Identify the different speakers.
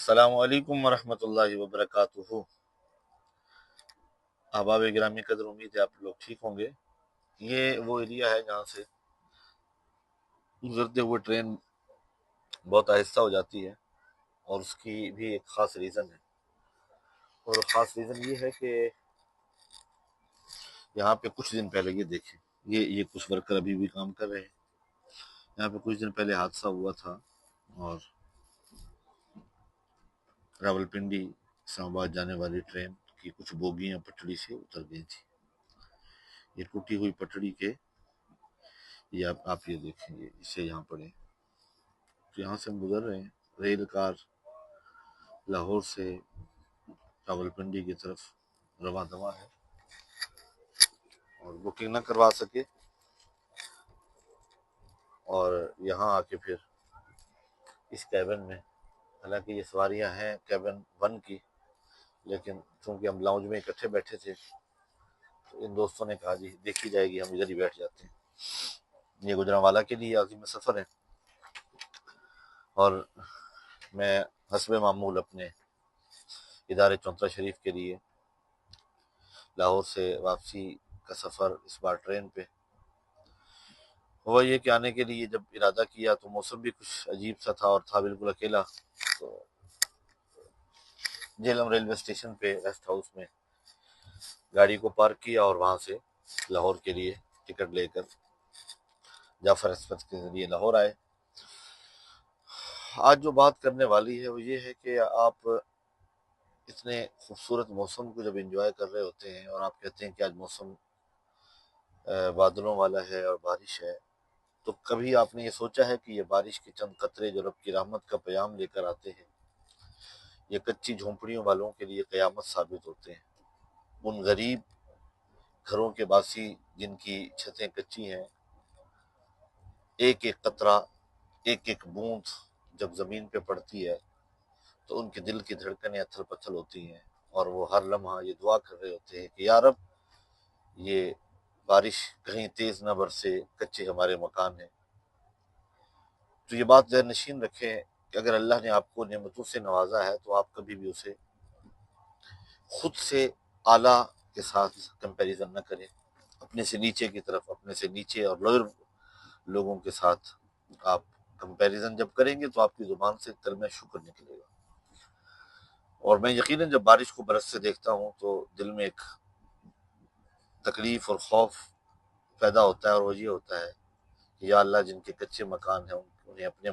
Speaker 1: अस्सलामु अलैकुम वरहमतुल्लाहि वबरकातुहू। अहबाब गिरामी कदर, उम्मीद है आप लोग ठीक होंगे। ये वो एरिया है जहाँ से गुजरते हुए ट्रेन बहुत आहिस्ता हो जाती है, और उसकी भी एक ख़ास रीज़न है। और ख़ास रीज़न ये है कि यहाँ पे कुछ दिन पहले, ये देखें, ये कुछ वर्कर अभी भी काम कर रहे हैं। यहाँ पे कुछ दिन पहले हादसा हुआ था, और रावलपिंडी इस्लामाबाद जाने वाली ट्रेन की कुछ बोगियां पटड़ी से उतर गई थी। ये टूटी हुई पटड़ी के, ये आप ये देखें, ये इसे यहाँ पड़े, तो यहाँ से हम गुजर रहे हैं। रेल कार लाहौर से रावलपिंडी की तरफ रवा दवा है, और बुकिंग ना करवा सके, और यहाँ आके फिर इस कैबिन में, हालांकि ये सवारियाँ हैं कैबिन 1 की, लेकिन चूंकि हम लाउंज में इकट्ठे बैठे थे, तो इन दोस्तों ने कहा जी देखी जाएगी, हम इधर ही बैठ जाते हैं। ये गुजरांवाला के लिए आज़िम सफ़र है, और मैं हस्बे मामूल अपने इदारे चौंतरा शरीफ के लिए लाहौर से वापसी का सफ़र इस बार ट्रेन पे हुआ। ये कि आने के लिए जब इरादा किया तो मौसम भी कुछ अजीब सा था, और था बिल्कुल अकेला। तो झेलम रेलवे स्टेशन पे रेस्ट हाउस में गाड़ी को पार्क किया, और वहां से लाहौर के लिए टिकट लेकर जाफर एक्सप्रेस के जरिए लाहौर आए। आज जो बात करने वाली है वो ये है कि आप इतने खूबसूरत मौसम को जब एंजॉय कर रहे होते हैं, और आप कहते हैं कि आज मौसम बादलों वाला है और बारिश है, तो कभी आपने ये सोचा है कि ये बारिश के चंद कतरे जो रब की रहमत का पैगाम लेकर आते हैं, ये कच्ची झोंपड़ियों वालों के लिए कयामत साबित होते हैं। उन गरीब घरों के बासी जिनकी छतें कच्ची हैं, एक एक कतरा, एक एक बूंद जब जमीन पे पड़ती है, तो उनके दिल की धड़कनें अथल पथल होती हैं, और वो हर लम्हा ये दुआ कर रहे होते हैं कि या रब, ये बारिश कहीं तेज न बरसे, कच्चे हमारे मकान हैं। तो ये बात ज़हन नशीन रखें कि अगर अल्लाह ने आपको नेमतों से नवाजा है, तो आप कभी भी उसे खुद से आला के साथ कंपैरिजन न करें। अपने से नीचे की तरफ, अपने से नीचे और लोअर लोगों के साथ आप कंपैरिजन जब करेंगे, तो आपकी जुबान से कलमा शुक्र निकलेगा। और मैं यकीनन जब बारिश को बरस से देखता हूँ, तो दिल में एक तकलीफ और खौफ पैदा होता है, और वो ये होता है कि या अल्लाह, जिनके कच्चे मकान हैं उन्हें अपने